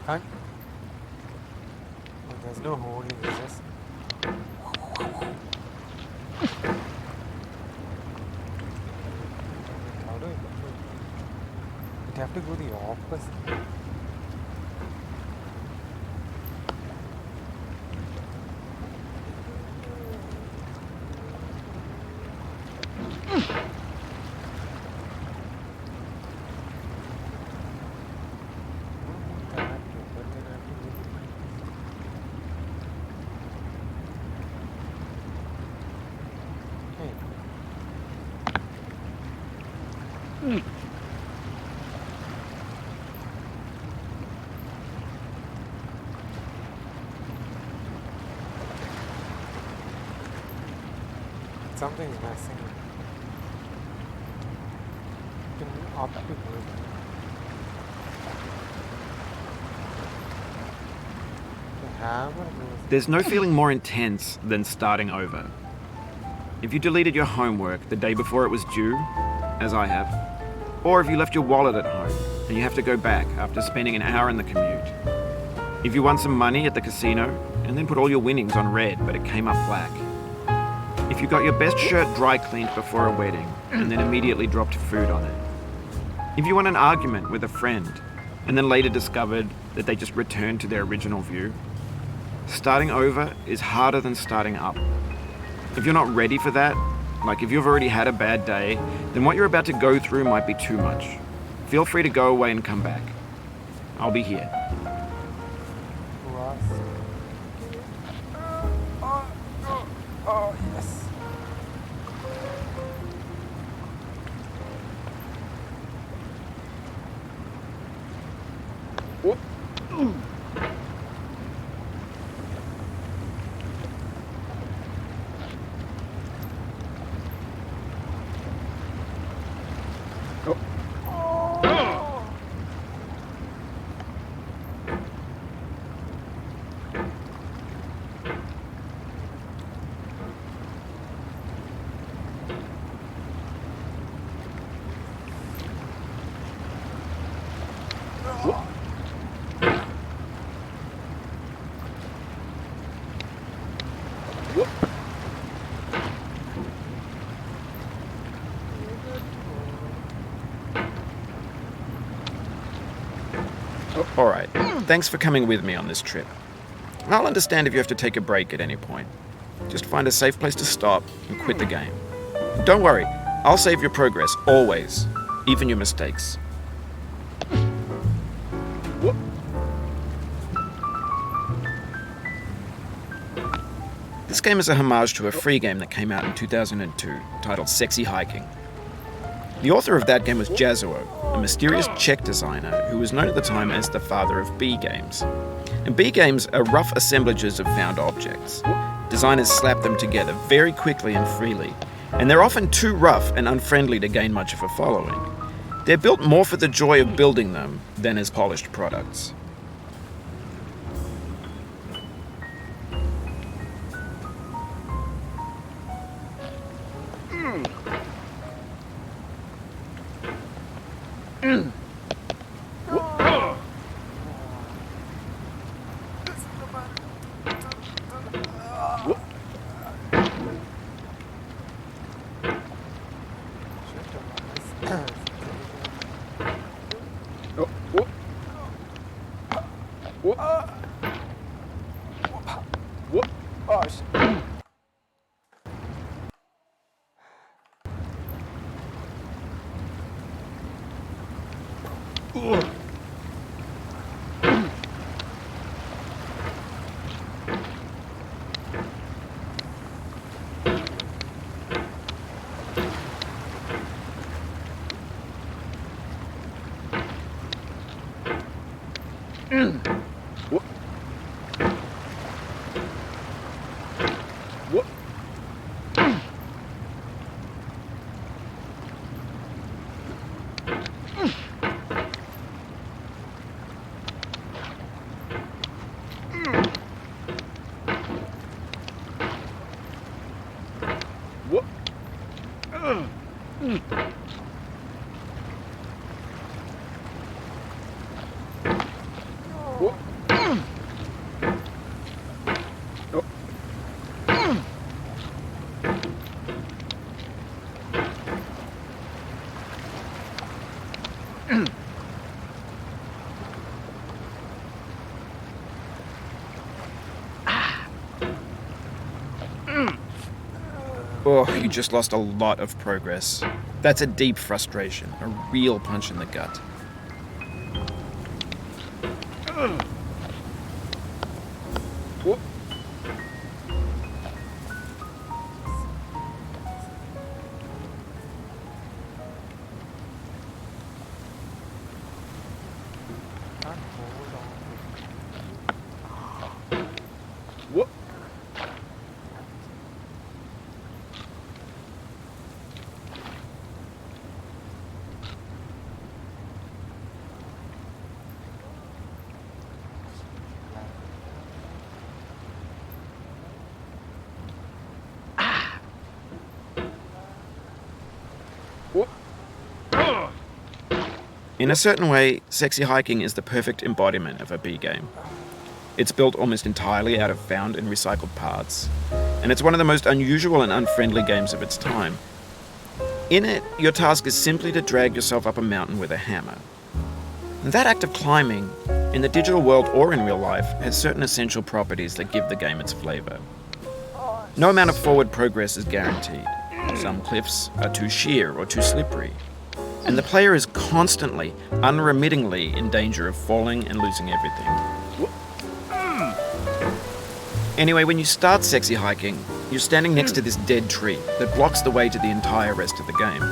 can't. Oh, there's no holding, it's just. How do I control it? It have to go the opposite. Something's messing. You can opt to move. The hammer moves. There's no feeling more intense than starting over. If you deleted your homework the day before it was due, as I have, or if you left your wallet at home and you have to go back after spending an hour in the commute. If you won some money at the casino and then put all your winnings on red but it came up black. If you got your best shirt dry cleaned before a wedding and then immediately dropped food on it. If you won an argument with a friend and then later discovered that they just returned to their original view. Starting over is harder than starting up. If you're not ready for that, like if you've already had a bad day, then what you're about to go through might be too much. Feel free to go away and come back. I'll be here. Oh, yes. Whoop. Alright, thanks for coming with me on this trip. I'll understand if you have to take a break at any point. Just find a safe place to stop and quit the game. Don't worry, I'll save your progress, always. Even your mistakes. This game is a homage to a free game that came out in 2002, titled Sexy Hiking. The author of that game was Jazuo, a mysterious Czech designer who was known at the time as the father of B games. And B games are rough assemblages of found objects. Designers slap them together very quickly and freely, and they're often too rough and unfriendly to gain much of a following. They're built more for the joy of building them than as polished products. Whoop. Oh, you just lost a lot of progress. That's a deep frustration, a real punch in the gut. Whoop. Can't hold on. Whoop. Whoop. In a certain way, Sexy Hiking is the perfect embodiment of a B game. It's built almost entirely out of found and recycled parts, and it's one of the most unusual and unfriendly games of its time. In it, your task is simply to drag yourself up a mountain with a hammer. And that act of climbing, in the digital world or in real life, has certain essential properties that give the game its flavor. No amount of forward progress is guaranteed. Some cliffs are too sheer or too slippery, and the player is constantly, unremittingly in danger of falling and losing everything. Anyway, when you start Sexy Hiking, you're standing next to this dead tree that blocks the way to the entire rest of the game.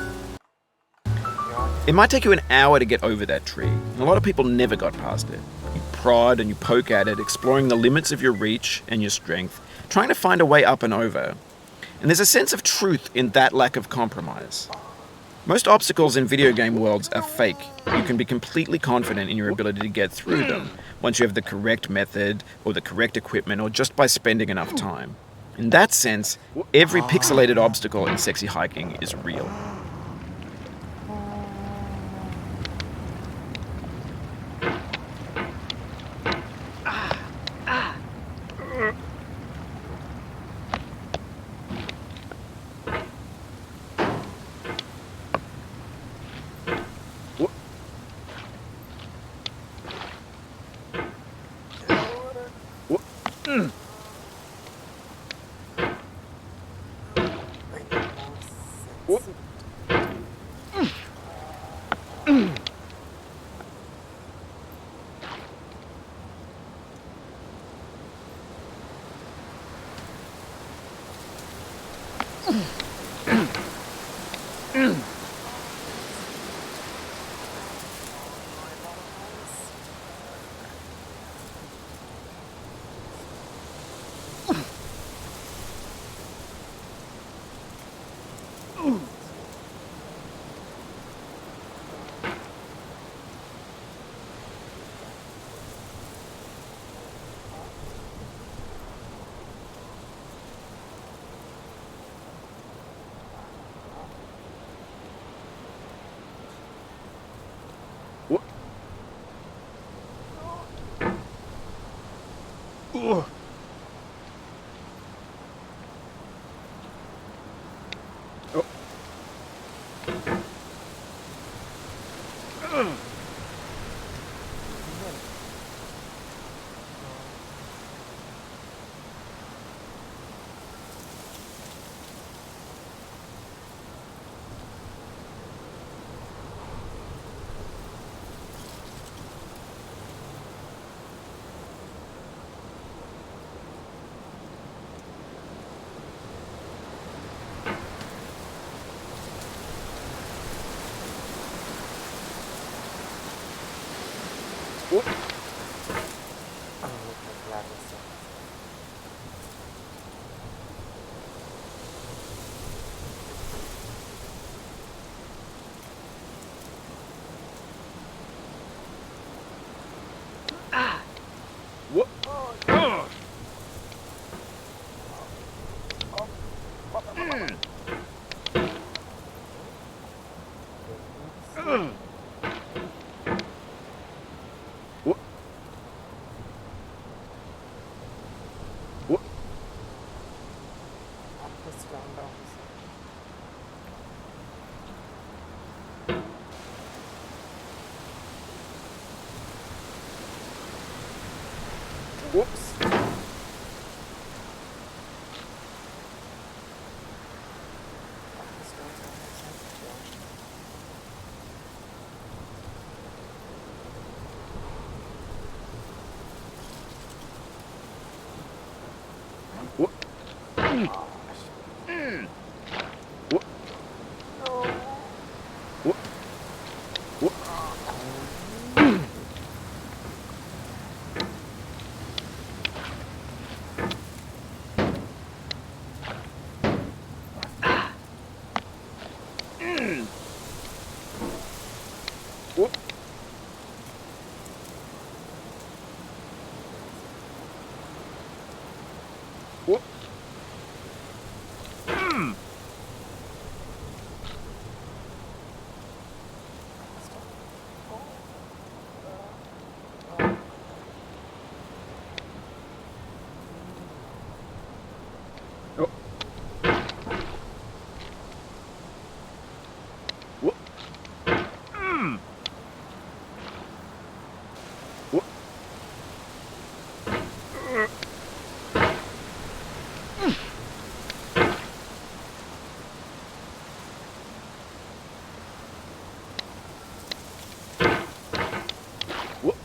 It might take you an hour to get over that tree, and a lot of people never got past it. You prod and you poke at it, exploring the limits of your reach and your strength, trying to find a way up and over. And there's a sense of truth in that lack of compromise. Most obstacles in video game worlds are fake. You can be completely confident in your ability to get through them once you have the correct method or the correct equipment or just by spending enough time. In that sense, every pixelated obstacle in Sexy Hiking is real. down. Whoops.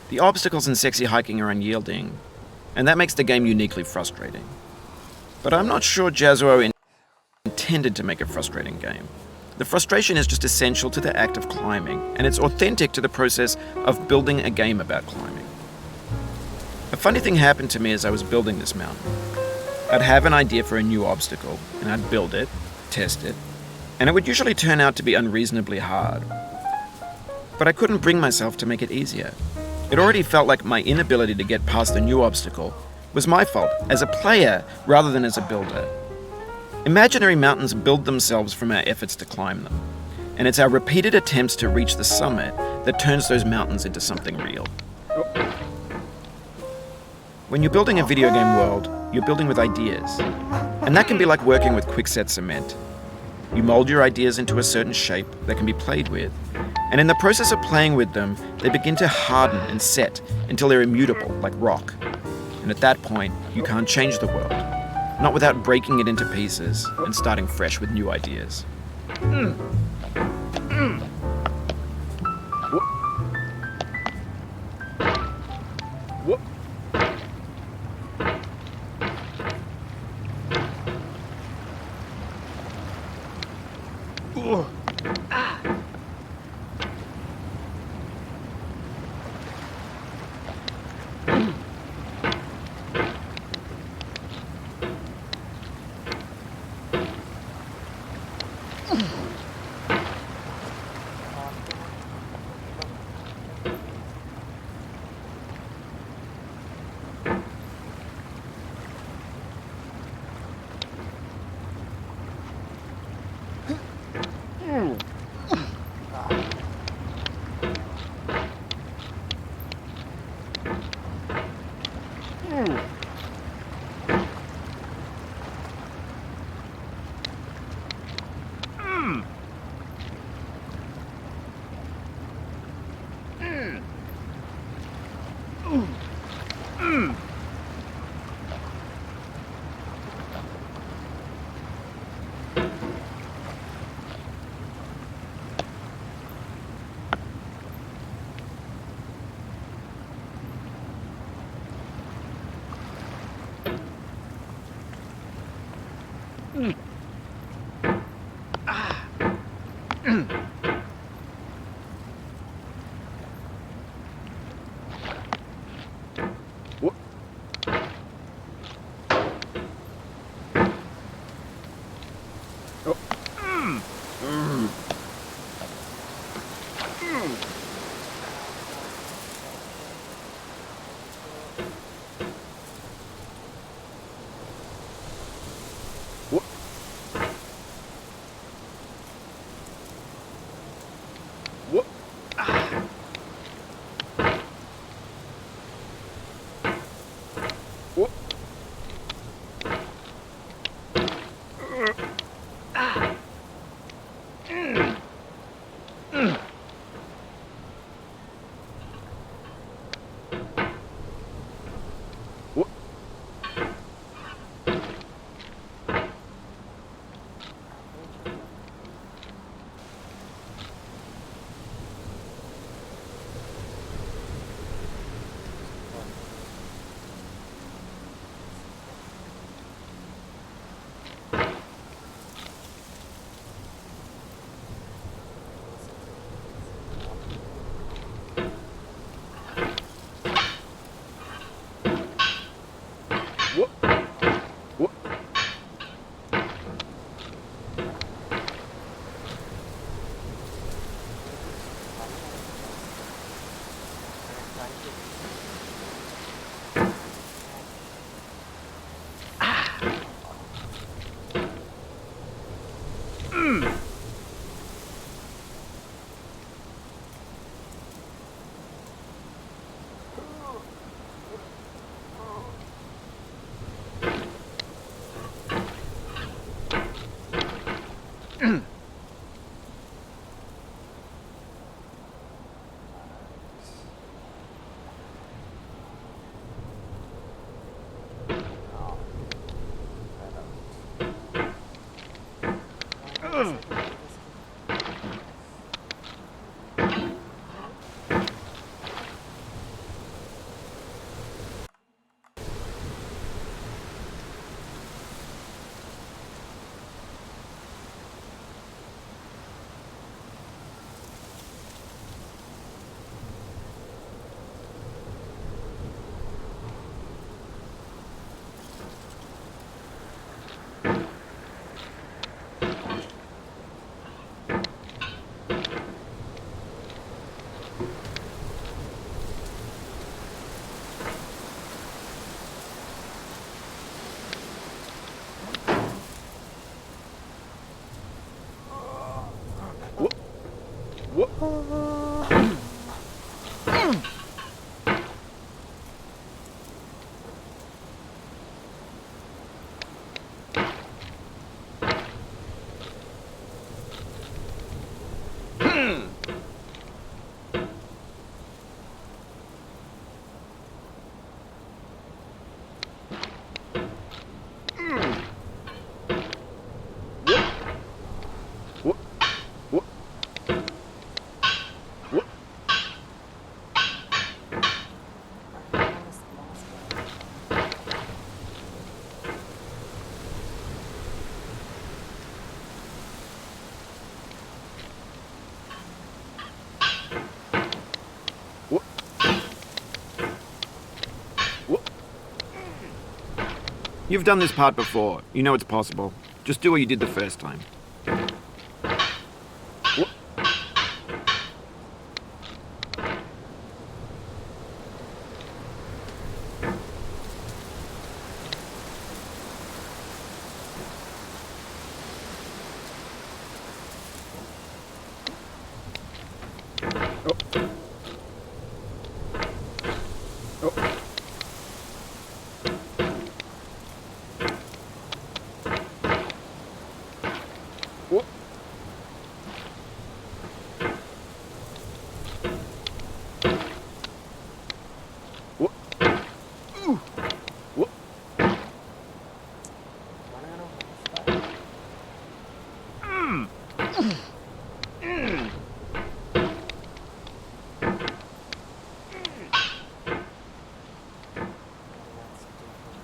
The obstacles in sexy hiking are unyielding, and that makes the game uniquely frustrating. But I'm not sure Jazzuo intended to make a frustrating game. The frustration is just essential to the act of climbing, and it's authentic to the process of building a game about climbing. A funny thing happened to me as I was building this mountain. I'd have an idea for a new obstacle, and I'd build it, test it, and it would usually turn out to be unreasonably hard. But I couldn't bring myself to make it easier. It already felt like my inability to get past a new obstacle was my fault as a player rather than as a builder. Imaginary mountains build themselves from our efforts to climb them, and it's our repeated attempts to reach the summit that turns those mountains into something real. When you're building a video game world, you're building with ideas, and that can be like working with quickset cement. You mold your ideas into a certain shape that can be played with, and in the process of playing with them, they begin to harden and set until they're immutable, like rock. And at that point, you can't change the world, not without breaking it into pieces and starting fresh with new ideas. Oh, why I decided to do this again? That was the last guy. You've done this part before. You know it's possible. Just do what you did the first time. Running out of horseback. That's different.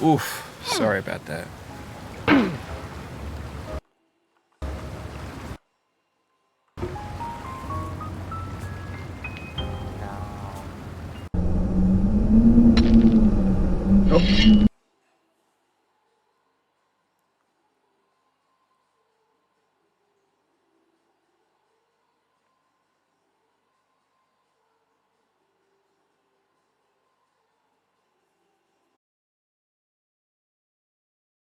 Oof, sorry about that. No. Oh.